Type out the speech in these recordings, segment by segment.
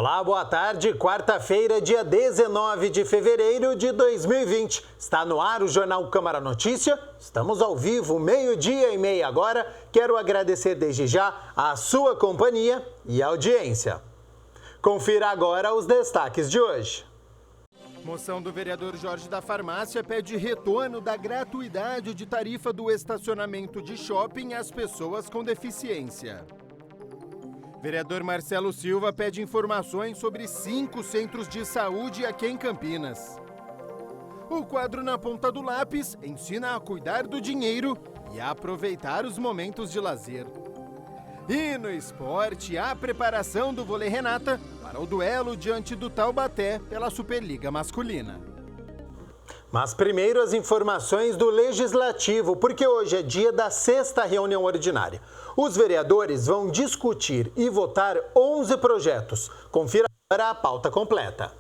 Olá, boa tarde. Quarta-feira, dia 19 de fevereiro de 2020. Está no ar o Jornal Câmara Notícia. Estamos ao vivo, 12:30 agora. Quero agradecer desde já a sua companhia e audiência. Confira agora os destaques de hoje. Moção do vereador Jorge da Farmácia pede retorno da gratuidade de tarifa do estacionamento de shopping às pessoas com deficiência. Vereador Marcelo Silva pede informações sobre 5 centros de saúde aqui em Campinas. O quadro Na Ponta do Lápis ensina a cuidar do dinheiro e a aproveitar os momentos de lazer. E no esporte, a preparação do Vôlei Renata para o duelo diante do Taubaté pela Superliga Masculina. Mas primeiro as informações do Legislativo, porque hoje é dia da 6ª reunião ordinária. Os vereadores vão discutir e votar 11 projetos. Confira agora a pauta completa.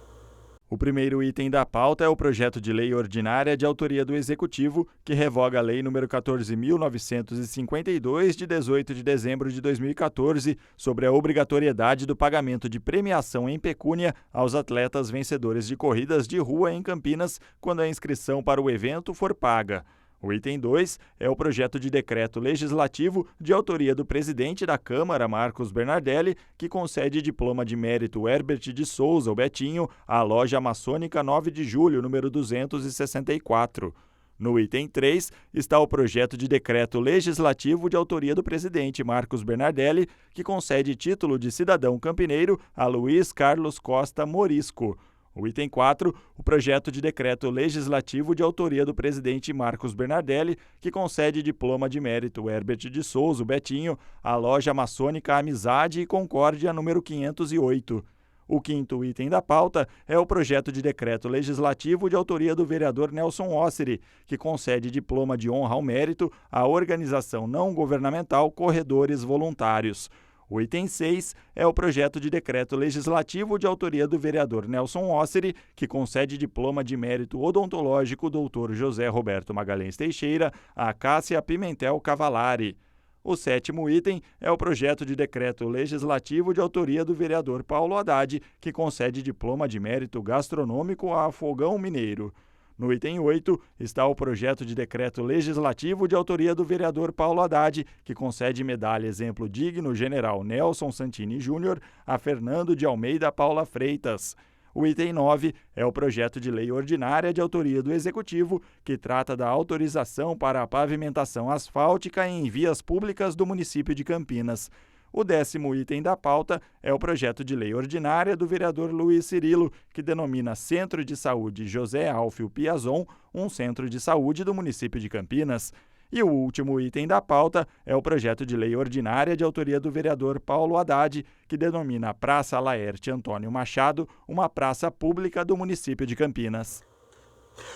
O primeiro item da pauta é o projeto de lei ordinária de autoria do Executivo, que revoga a Lei nº 14.952, de 18 de dezembro de 2014, sobre a obrigatoriedade do pagamento de premiação em pecúnia aos atletas vencedores de corridas de rua em Campinas, quando a inscrição para o evento for paga. O item 2 é o projeto de decreto legislativo de autoria do presidente da Câmara, Marcos Bernardelli, que concede diploma de mérito Herbert de Souza, o Betinho, à loja maçônica 9 de julho, número 264. No item 3 está o projeto de decreto legislativo de autoria do presidente Marcos Bernardelli, que concede título de cidadão campineiro a Luiz Carlos Costa Morisco. O item 4, o projeto de decreto legislativo de autoria do presidente Marcos Bernardelli, que concede diploma de mérito Herbert de Souza, o Betinho, à loja maçônica Amizade e Concórdia número 508. O quinto item da pauta é o projeto de decreto legislativo de autoria do vereador Nelson Osseri, que concede diploma de honra ao mérito à organização não governamental Corredores Voluntários. O item 6 é o projeto de decreto legislativo de autoria do vereador Nelson Osseri, que concede diploma de mérito odontológico Dr. José Roberto Magalhães Teixeira a Cássia Pimentel Cavalari. O sétimo item é o projeto de decreto legislativo de autoria do vereador Paulo Haddad, que concede diploma de mérito gastronômico a Fogão Mineiro. No item 8 está o projeto de decreto legislativo de autoria do vereador Paulo Haddad, que concede medalha exemplo digno general Nelson Santini Júnior a Fernando de Almeida Paula Freitas. O item 9 é o projeto de lei ordinária de autoria do Executivo, que trata da autorização para a pavimentação asfáltica em vias públicas do município de Campinas. O 10º item da pauta é o projeto de lei ordinária do vereador Luiz Cirilo, que denomina Centro de Saúde José Alfio Piazon, um centro de saúde do município de Campinas. E o último item da pauta é o projeto de lei ordinária de autoria do vereador Paulo Haddad, que denomina Praça Laerte Antônio Machado, uma praça pública do município de Campinas.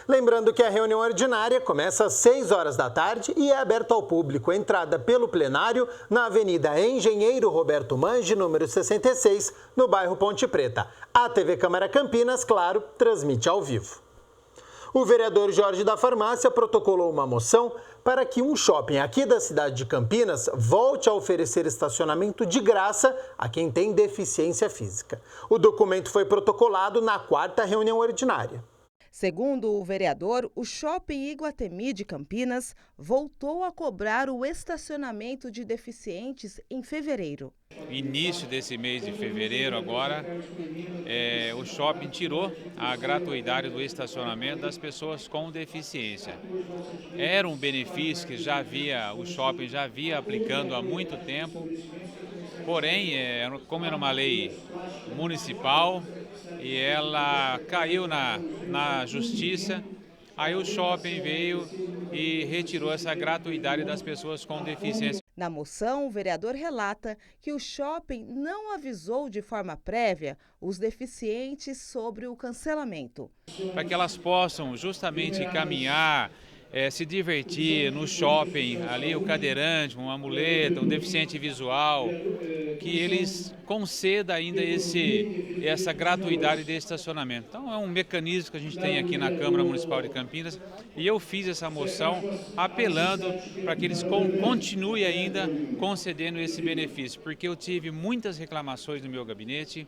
Lembrando que a reunião ordinária começa às 6 horas da tarde e é aberta ao público. Entrada pelo plenário na Avenida Engenheiro Roberto Mange, número 66, no bairro Ponte Preta. A TV Câmara Campinas, claro, transmite ao vivo. O vereador Jorge da Farmácia protocolou uma moção para que um shopping aqui da cidade de Campinas volte a oferecer estacionamento de graça a quem tem deficiência física. O documento foi protocolado na 4ª reunião ordinária. Segundo o vereador, o Shopping Iguatemi de Campinas voltou a cobrar o estacionamento de deficientes em fevereiro. Início desse mês de fevereiro agora, o shopping tirou a gratuidade do estacionamento das pessoas com deficiência. Era um benefício que o shopping já havia aplicando há muito tempo, porém, como era uma lei municipal, e ela caiu na justiça, aí o shopping veio e retirou essa gratuidade das pessoas com deficiência. Na moção, o vereador relata que o shopping não avisou de forma prévia os deficientes sobre o cancelamento. Para que elas possam justamente caminhar, se divertir no shopping, ali o cadeirante, uma muleta, um deficiente visual, que eles concedam ainda essa gratuidade de estacionamento. Então é um mecanismo que a gente tem aqui na Câmara Municipal de Campinas e eu fiz essa moção apelando para que eles continuem ainda concedendo esse benefício, porque eu tive muitas reclamações no meu gabinete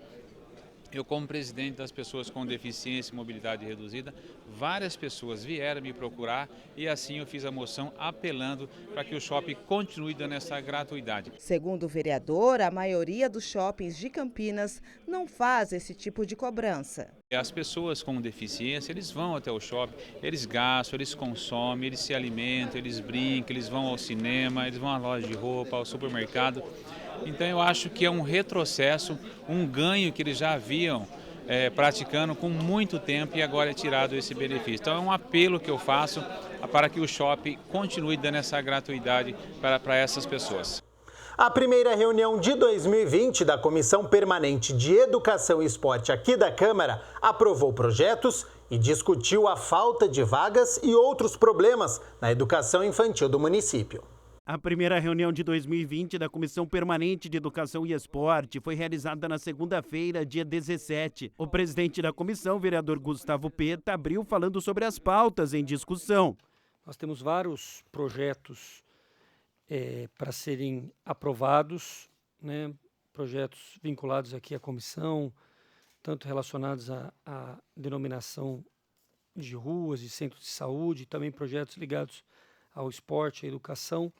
Eu, como presidente das pessoas com deficiência e mobilidade reduzida, várias pessoas vieram me procurar e assim eu fiz a moção apelando para que o shopping continue dando essa gratuidade. Segundo o vereador, a maioria dos shoppings de Campinas não faz esse tipo de cobrança. As pessoas com deficiência, eles vão até o shopping, eles gastam, eles consomem, eles se alimentam, eles brincam, eles vão ao cinema, eles vão à loja de roupa, ao supermercado. Então eu acho que é um retrocesso, um ganho que eles já haviam praticando com muito tempo e agora é tirado esse benefício. Então é um apelo que eu faço para que o shopping continue dando essa gratuidade para essas pessoas. A primeira reunião de 2020 da Comissão Permanente de Educação e Esporte aqui da Câmara aprovou projetos e discutiu a falta de vagas e outros problemas na educação infantil do município. A primeira reunião de 2020 da Comissão Permanente de Educação e Esporte foi realizada na segunda-feira, dia 17. O presidente da comissão, vereador Gustavo Peta, abriu falando sobre as pautas em discussão. Nós temos vários projetos para serem aprovados, né? Projetos vinculados aqui à comissão, tanto relacionados à denominação de ruas, de centros de saúde, também projetos ligados ao esporte, à educação.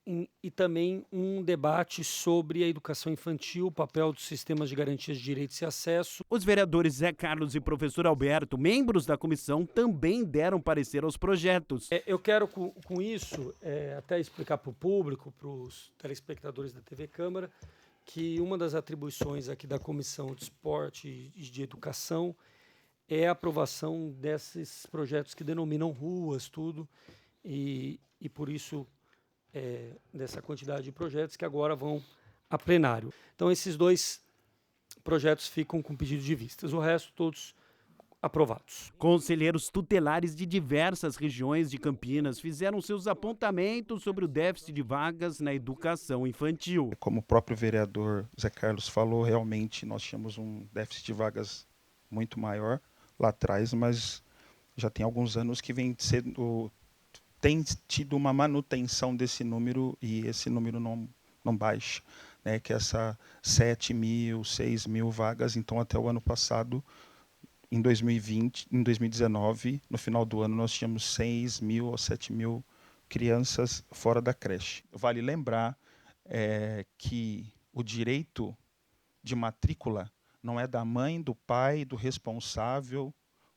E também um debate sobre a educação infantil, o papel dos sistemas de garantias de direitos e acesso. Os vereadores Zé Carlos e professor Alberto, membros da comissão, também deram parecer aos projetos. Eu quero, com isso, até explicar para o público, para os telespectadores da TV Câmara, que uma das atribuições aqui da Comissão de Esporte e de Educação é a aprovação desses projetos que denominam ruas, tudo, e por isso dessa quantidade de projetos que agora vão a plenário. Então esses dois projetos ficam com pedido de vistas, o resto todos aprovados. Conselheiros tutelares de diversas regiões de Campinas fizeram seus apontamentos sobre o déficit de vagas na educação infantil. Como o próprio vereador Zé Carlos falou, realmente nós tínhamos um déficit de vagas muito maior lá atrás, mas já tem alguns anos que tem tido uma manutenção desse número e esse número não baixa, né? Que é essa 7.000, 6.000 vagas. Então, até o ano passado, em 2019, no final do ano, nós tínhamos 6.000 ou 7.000 crianças fora da creche. Vale lembrar que o direito de matrícula não é da mãe, do pai, do responsável.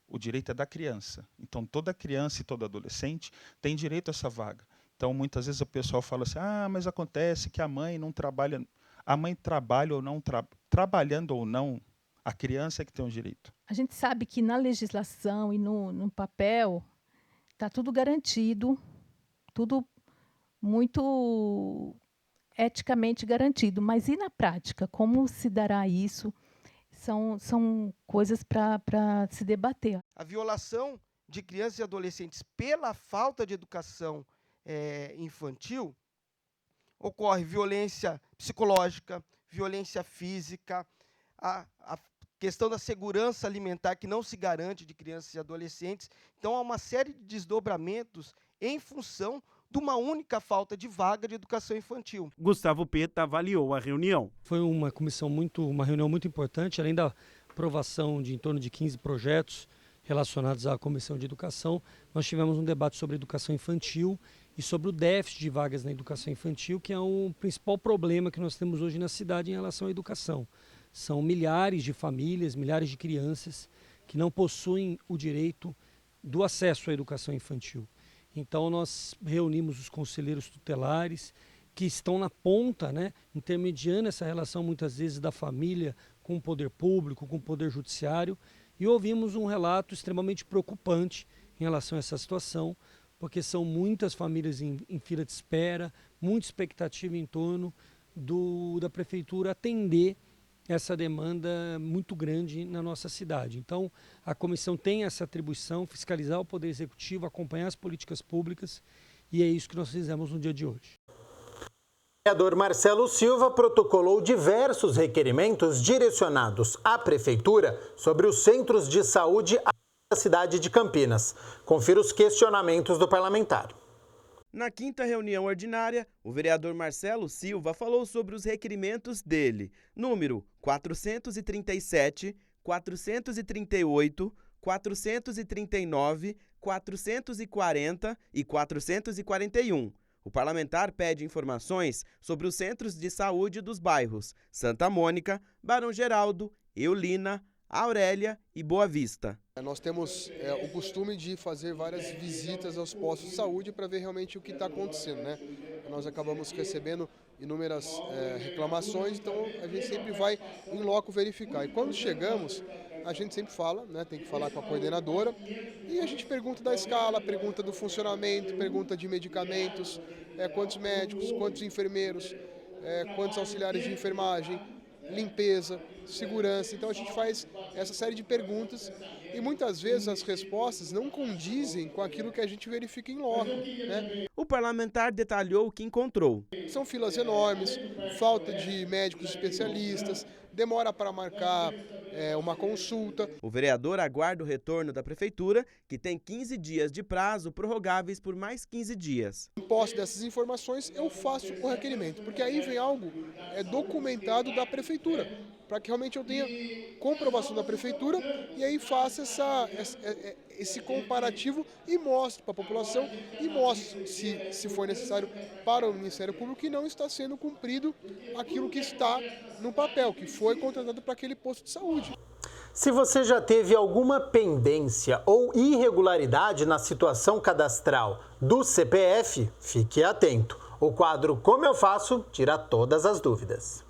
O direito é da criança. Então, toda criança e todo adolescente tem direito a essa vaga. Então, muitas vezes o pessoal fala assim, mas acontece que a mãe não trabalha. A mãe trabalha ou não, trabalhando ou não, a criança é que tem o direito. A gente sabe que na legislação e no papel está tudo garantido, tudo muito eticamente garantido. Mas e na prática? Como se dará isso? São coisas para se debater. A violação de crianças e adolescentes pela falta de educação infantil, ocorre violência psicológica, violência física, a questão da segurança alimentar que não se garante de crianças e adolescentes. Então, há uma série de desdobramentos em função de uma única falta de vaga de educação infantil. Gustavo Peta avaliou a reunião. Foi uma reunião muito importante, além da aprovação de em torno de 15 projetos relacionados à Comissão de Educação, nós tivemos um debate sobre educação infantil e sobre o déficit de vagas na educação infantil, que é o principal problema que nós temos hoje na cidade em relação à educação. São milhares de famílias, milhares de crianças que não possuem o direito do acesso à educação infantil. Então, nós reunimos os conselheiros tutelares que estão na ponta, né, intermediando essa relação, muitas vezes, da família com o poder público, com o poder judiciário, e ouvimos um relato extremamente preocupante em relação a essa situação, porque são muitas famílias em fila de espera, muita expectativa em torno da prefeitura atender essa demanda muito grande na nossa cidade. Então, a comissão tem essa atribuição, fiscalizar o Poder Executivo, acompanhar as políticas públicas, e é isso que nós fizemos no dia de hoje. O vereador Marcelo Silva protocolou diversos requerimentos direcionados à Prefeitura sobre os centros de saúde da cidade de Campinas. Confira os questionamentos do parlamentar. Na quinta reunião ordinária, o vereador Marcelo Silva falou sobre os requerimentos dele, número 437, 438, 439, 440 e 441. O parlamentar pede informações sobre os centros de saúde dos bairros Santa Mônica, Barão Geraldo, Eulina, Aurélia e Boa Vista. Nós temos o costume de fazer várias visitas aos postos de saúde para ver realmente o que está acontecendo, né? Nós acabamos recebendo inúmeras reclamações, então a gente sempre vai em loco verificar. E quando chegamos, a gente sempre fala, né? Tem que falar com a coordenadora, e a gente pergunta da escala, pergunta do funcionamento, pergunta de medicamentos, quantos médicos, quantos enfermeiros, quantos auxiliares de enfermagem, limpeza, segurança. Então a gente faz essa série de perguntas e muitas vezes as respostas não condizem com aquilo que a gente verifica em loco, né? O parlamentar detalhou o que encontrou. São filas enormes, falta de médicos especialistas, demora para marcar uma consulta. O vereador aguarda o retorno da prefeitura, que tem 15 dias de prazo, prorrogáveis por mais 15 dias. Em posse dessas informações, eu faço o requerimento, porque aí vem algo documentado da prefeitura, para que realmente eu tenha comprovação da prefeitura e aí faça esse comparativo e mostre para a população e mostre, se for necessário, para o Ministério Público que não está sendo cumprido aquilo que está no papel, que foi contratado para aquele posto de saúde. Se você já teve alguma pendência ou irregularidade na situação cadastral do CPF, fique atento. O quadro Como Eu Faço tira todas as dúvidas.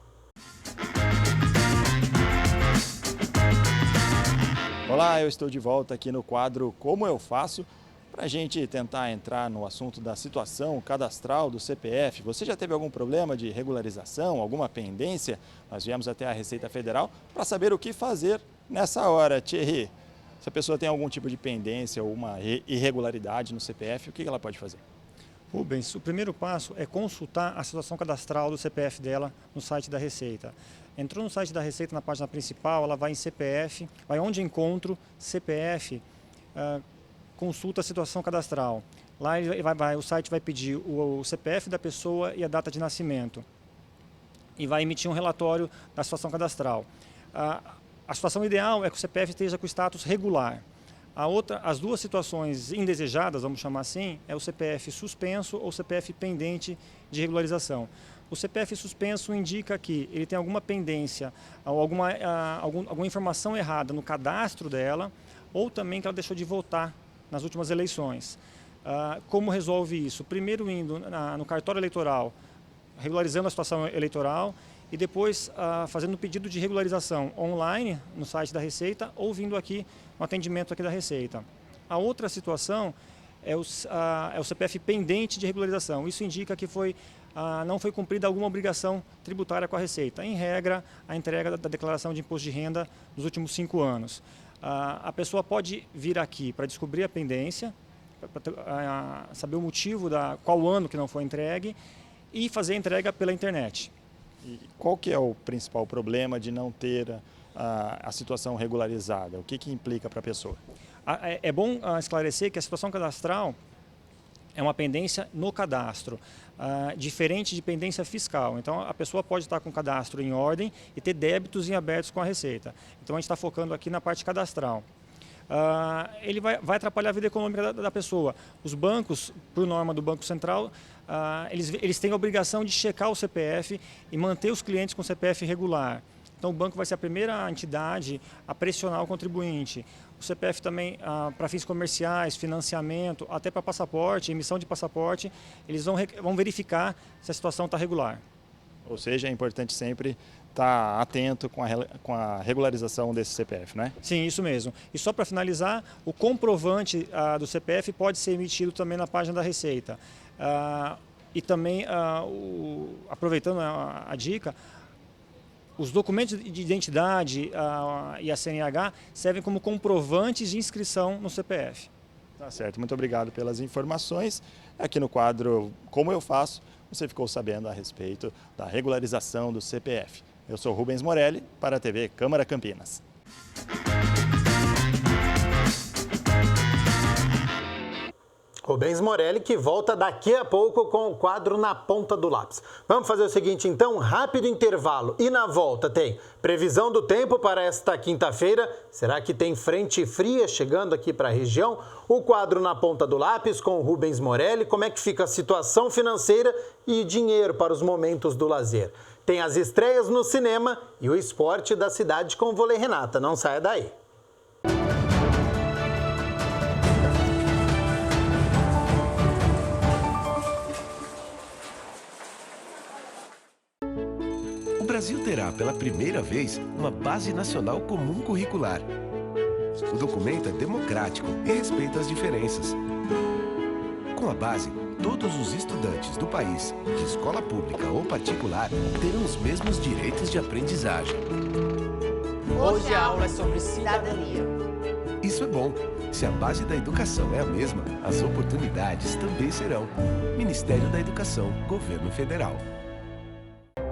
Olá, eu estou de volta aqui no quadro Como Eu Faço, para a gente tentar entrar no assunto da situação cadastral do CPF. Você já teve algum problema de regularização, alguma pendência? Nós viemos até a Receita Federal para saber o que fazer nessa hora. Thierry, se a pessoa tem algum tipo de pendência ou uma irregularidade no CPF, o que ela pode fazer? Rubens, o primeiro passo é consultar a situação cadastral do CPF dela no site da Receita. Entrou no site da Receita, na página principal, ela vai em CPF, vai onde encontro CPF, consulta a situação cadastral. Lá o site vai pedir o CPF da pessoa e a data de nascimento. E vai emitir um relatório da situação cadastral. A situação ideal é que o CPF esteja com status regular. As duas situações indesejadas, vamos chamar assim, é o CPF suspenso ou CPF pendente de regularização. O CPF suspenso indica que ele tem alguma pendência ou alguma informação errada no cadastro dela ou também que ela deixou de votar nas últimas eleições. Como resolve isso? Primeiro indo no cartório eleitoral, regularizando a situação eleitoral e depois fazendo o pedido de regularização online no site da Receita ou vindo aqui no atendimento aqui da Receita. A outra situação é o CPF pendente de regularização. Isso indica que não foi cumprida alguma obrigação tributária com a Receita. Em regra, a entrega da declaração de imposto de renda nos últimos 5 anos. A pessoa pode vir aqui para descobrir a pendência, para saber o motivo, qual ano que não foi entregue e fazer a entrega pela internet. E qual que é o principal problema de não ter a situação regularizada? O que implica para a pessoa? É bom esclarecer que a situação cadastral é uma pendência no cadastro, diferente de pendência fiscal. Então, a pessoa pode estar com o cadastro em ordem e ter débitos em abertos com a Receita. Então, a gente está focando aqui na parte cadastral. Ele vai atrapalhar a vida econômica da pessoa. Os bancos, por norma do Banco Central, eles têm a obrigação de checar o CPF e manter os clientes com CPF regular. Então, o banco vai ser a primeira entidade a pressionar o contribuinte. O CPF também, para fins comerciais, financiamento, até para passaporte, emissão de passaporte, eles vão verificar se a situação está regular. Ou seja, é importante sempre estar atento com a regularização desse CPF, né? Sim, isso mesmo. E só para finalizar, o comprovante do CPF pode ser emitido também na página da Receita. E também, aproveitando a dica, os documentos de identidade e a CNH servem como comprovantes de inscrição no CPF. Tá certo, muito obrigado pelas informações. Aqui no quadro Como Eu Faço, você ficou sabendo a respeito da regularização do CPF. Eu sou Rubens Morelli, para a TV Câmara Campinas. Rubens Morelli, que volta daqui a pouco com o quadro Na Ponta do Lápis. Vamos fazer o seguinte, então, rápido intervalo. E na volta tem previsão do tempo para esta quinta-feira. Será que tem frente fria chegando aqui para a região? O quadro Na Ponta do Lápis com o Rubens Morelli. Como é que fica a situação financeira e dinheiro para os momentos do lazer? Tem as estreias no cinema e o esporte da cidade com o Vôlei Renata. Não saia daí. O Brasil terá, pela primeira vez, uma Base Nacional Comum Curricular. O documento é democrático e respeita as diferenças. Com a base, todos os estudantes do país, de escola pública ou particular, terão os mesmos direitos de aprendizagem. Hoje a aula é sobre cidadania. Isso é bom. Se a base da educação é a mesma, as oportunidades também serão. Ministério da Educação, Governo Federal.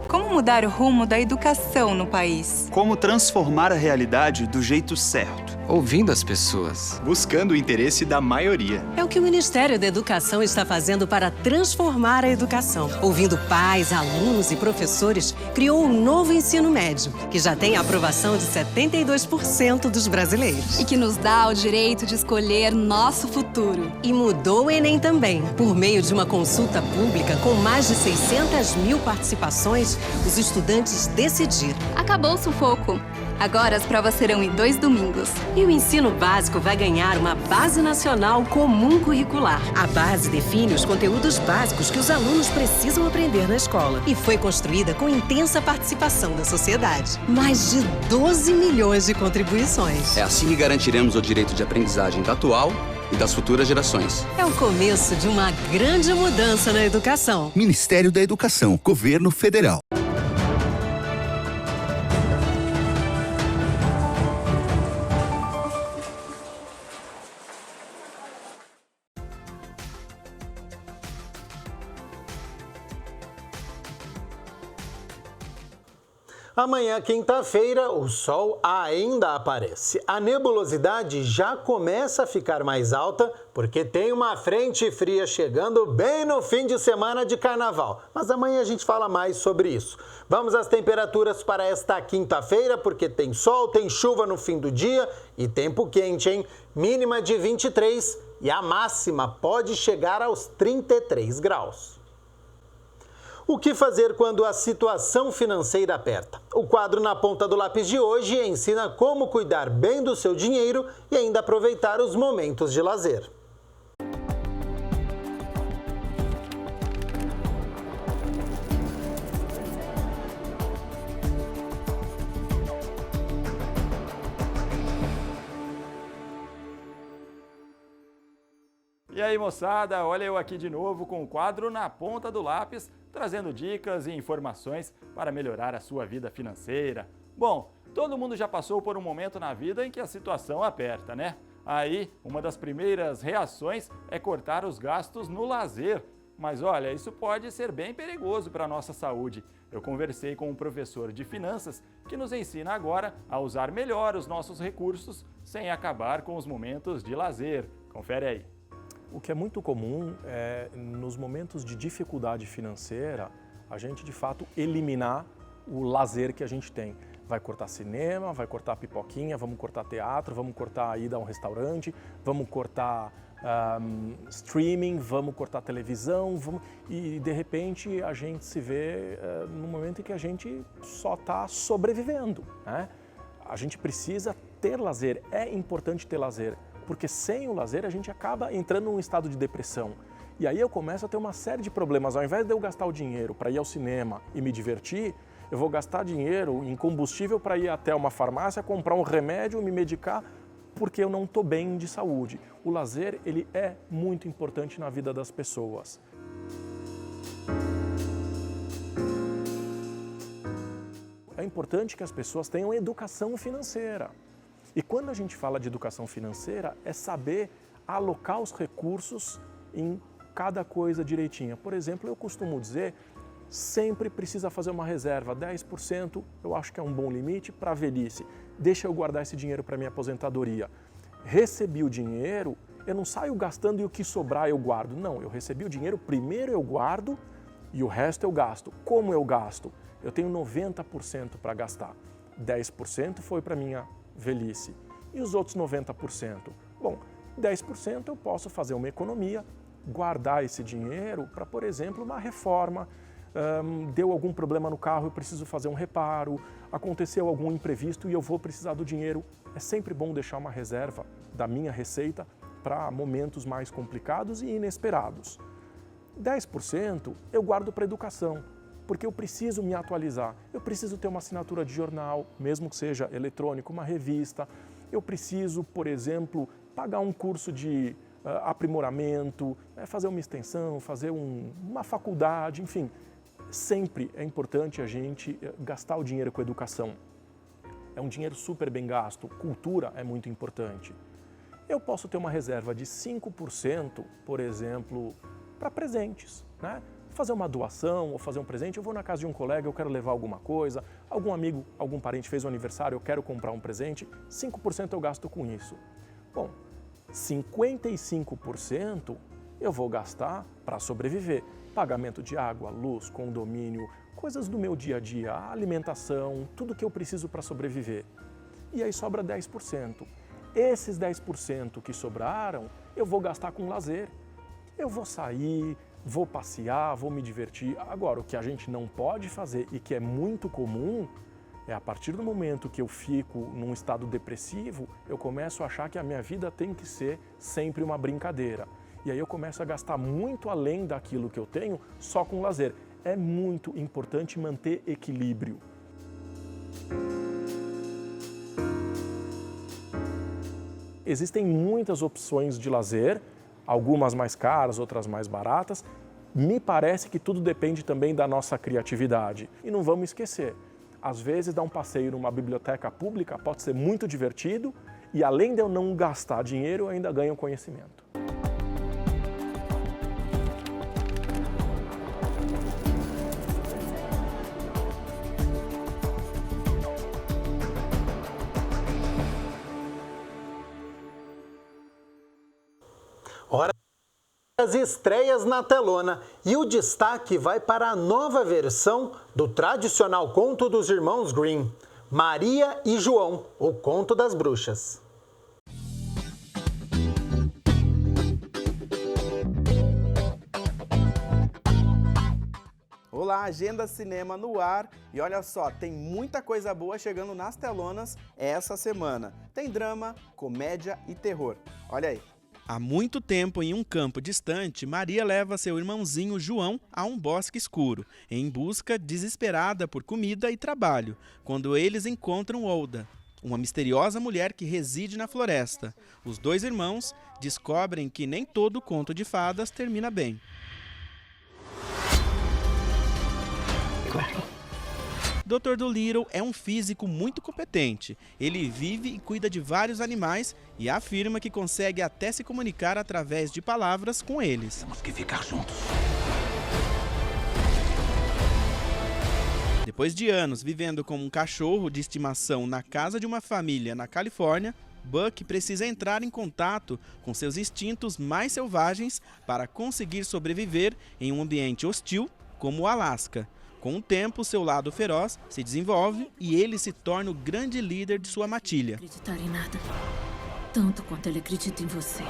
Como mudar o rumo da educação no país? Como transformar a realidade do jeito certo? Ouvindo as pessoas. Buscando o interesse da maioria. É o que o Ministério da Educação está fazendo para transformar a educação. Ouvindo pais, alunos e professores, criou um novo ensino médio, que já tem a aprovação de 72% dos brasileiros. E que nos dá o direito de escolher nosso futuro. E mudou o Enem também. Por meio de uma consulta pública com mais de 600 mil participações, os estudantes decidiram. Acabou o sufoco. Agora as provas serão em 2 domingos. E o ensino básico vai ganhar uma Base Nacional Comum Curricular. A base define os conteúdos básicos que os alunos precisam aprender na escola. E foi construída com intensa participação da sociedade. Mais de 12 milhões de contribuições. É assim que garantiremos o direito de aprendizagem da atual e das futuras gerações. É o começo de uma grande mudança na educação. Ministério da Educação, Governo Federal. Amanhã, quinta-feira, o sol ainda aparece. A nebulosidade já começa a ficar mais alta porque tem uma frente fria chegando bem no fim de semana de carnaval. Mas amanhã a gente fala mais sobre isso. Vamos às temperaturas para esta quinta-feira, porque tem sol, tem chuva no fim do dia e tempo quente, hein? Mínima de 23 e a máxima pode chegar aos 33 graus. O que fazer quando a situação financeira aperta? O quadro Na Ponta do Lápis de hoje ensina como cuidar bem do seu dinheiro e ainda aproveitar os momentos de lazer. E aí, moçada, olha eu aqui de novo com o quadro Na Ponta do Lápis, trazendo dicas e informações para melhorar a sua vida financeira. Bom, todo mundo já passou por um momento na vida em que a situação aperta, né? Aí, uma das primeiras reações é cortar os gastos no lazer. Mas olha, isso pode ser bem perigoso para a nossa saúde. Eu conversei com um professor de finanças que nos ensina agora a usar melhor os nossos recursos sem acabar com os momentos de lazer. Confere aí. O que é muito comum é, nos momentos de dificuldade financeira, a gente de fato eliminar o lazer que a gente tem. Vai cortar cinema, vai cortar pipoquinha, vamos cortar teatro, vamos cortar a ida a um restaurante, vamos cortar streaming, vamos cortar televisão, e de repente a gente se vê num momento em que a gente só está sobrevivendo, né? A gente precisa ter lazer, é importante ter lazer. Porque sem o lazer a gente acaba entrando num estado de depressão. E aí eu começo a ter uma série de problemas. Ao invés de eu gastar o dinheiro para ir ao cinema e me divertir, eu vou gastar dinheiro em combustível para ir até uma farmácia, comprar um remédio, me medicar, porque eu não estou bem de saúde. O lazer, ele é muito importante na vida das pessoas. É importante que as pessoas tenham educação financeira. E quando a gente fala de educação financeira, é saber alocar os recursos em cada coisa direitinho. Por exemplo, eu costumo dizer, sempre precisa fazer uma reserva, 10% eu acho que é um bom limite para a velhice. Deixa eu guardar esse dinheiro para minha aposentadoria. Recebi o dinheiro, Eu não saio gastando e o que sobrar eu guardo. Não, eu recebi o dinheiro, primeiro eu guardo e o resto eu gasto. Como eu gasto? Eu tenho 90% para gastar. 10% foi para minha velhice. E os outros 90%? Bom, 10% eu posso fazer uma economia, guardar esse dinheiro para, por exemplo, uma reforma. Deu algum problema no carro, eu preciso fazer um reparo, aconteceu algum imprevisto e eu vou precisar do dinheiro. É sempre bom deixar uma reserva da minha receita para momentos mais complicados e inesperados. 10% eu guardo para educação, porque eu preciso me atualizar. Eu preciso ter uma assinatura de jornal, mesmo que seja eletrônico, uma revista. Eu preciso, por exemplo, pagar um curso de aprimoramento, fazer uma extensão, fazer uma faculdade, enfim. Sempre é importante a gente gastar o dinheiro com educação. É um dinheiro super bem gasto. Cultura é muito importante. Eu posso ter uma reserva de 5%, por exemplo, para presentes, né? Fazer uma doação ou fazer um presente. Eu vou na casa de um colega, eu quero levar alguma coisa. Algum amigo, algum parente fez um aniversário, eu quero comprar um presente. 5% eu gasto com isso. Bom, 55% eu vou gastar para sobreviver. Pagamento de água, luz, condomínio, coisas do meu dia a dia, alimentação, tudo que eu preciso para sobreviver. E aí sobra 10%. Esses 10% que sobraram, eu vou gastar com lazer. Eu vou sair, vou passear, vou me divertir. Agora, o que a gente não pode fazer e que é muito comum é a partir do momento que eu fico num estado depressivo, eu começo a achar que a minha vida tem que ser sempre uma brincadeira. E aí eu começo a gastar muito além daquilo que eu tenho só com lazer. É muito importante manter equilíbrio. Existem muitas opções de lazer, algumas mais caras, outras mais baratas. Me parece que tudo depende também da nossa criatividade. E não vamos esquecer, às vezes dar um passeio numa biblioteca pública pode ser muito divertido e além de eu não gastar dinheiro, eu ainda ganho conhecimento. Hora das estreias na telona e o destaque vai para a nova versão do tradicional conto dos irmãos Grimm, Maria e João, o Conto das Bruxas. Olá, Agenda Cinema no ar e olha só, tem muita coisa boa chegando nas telonas essa semana. Tem drama, comédia e terror. Olha aí. Há muito tempo, em um campo distante, Maria leva seu irmãozinho João a um bosque escuro, em busca desesperada por comida e trabalho, quando eles encontram Olda, uma misteriosa mulher que reside na floresta. Os dois irmãos descobrem que nem todo conto de fadas termina bem. Dr. Dolittle é um físico muito competente. Ele vive e cuida de vários animais e afirma que consegue até se comunicar através de palavras com eles. Temos que ficar juntos. Depois de anos vivendo como um cachorro de estimação na casa de uma família na Califórnia, Buck precisa entrar em contato com seus instintos mais selvagens para conseguir sobreviver em um ambiente hostil como o Alasca. Com o tempo, seu lado feroz se desenvolve e ele se torna o grande líder de sua matilha. Acreditar em nada, tanto quanto ele acredita em você.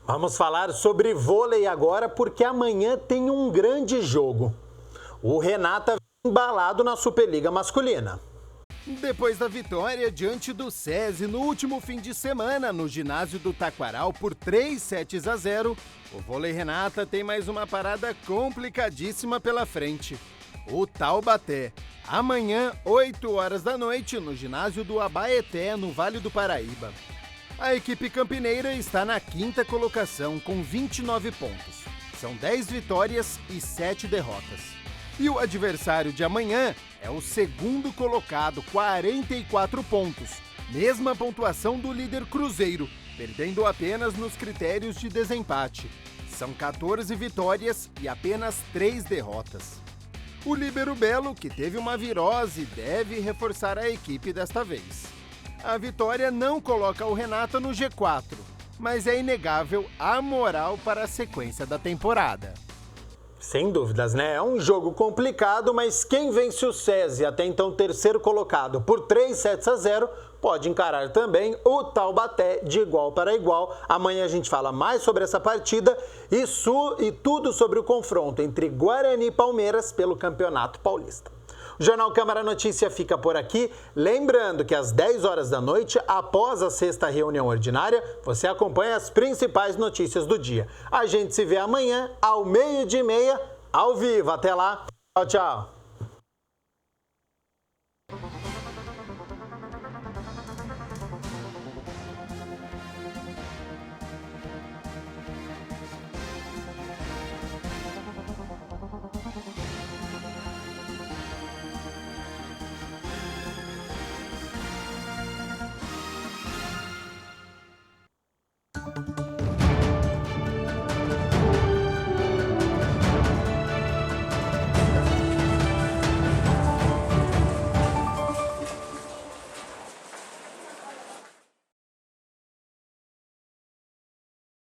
Vamos falar sobre vôlei agora, porque amanhã tem um grande jogo. O Renata embalado na Superliga Masculina. Depois da vitória diante do SESI no último fim de semana no ginásio do Taquaral por 3-0, o Vôlei Renata tem mais uma parada complicadíssima pela frente. O Taubaté. Amanhã, 8 horas da noite, no ginásio do Abaeté, no Vale do Paraíba. A equipe campineira está na 5ª colocação com 29 pontos. São 10 vitórias e 7 derrotas. E o adversário de amanhã é o 2º colocado, 44 pontos. Mesma pontuação do líder Cruzeiro, perdendo apenas nos critérios de desempate. São 14 vitórias e apenas 3 derrotas. O líbero Belo, que teve uma virose, deve reforçar a equipe desta vez. A vitória não coloca o Renata no G4, mas é inegável a moral para a sequência da temporada. Sem dúvidas, né? É um jogo complicado, mas quem vence o SESI, até então terceiro colocado, por 3-0, pode encarar também o Taubaté de igual para igual. Amanhã a gente fala mais sobre essa partida e tudo sobre o confronto entre Guarani e Palmeiras pelo Campeonato Paulista. O Jornal Câmara Notícia fica por aqui. Lembrando que às 10 horas da noite, após a sexta reunião ordinária, você acompanha as principais notícias do dia. A gente se vê amanhã, ao 12:30, ao vivo. Até lá. Tchau, tchau.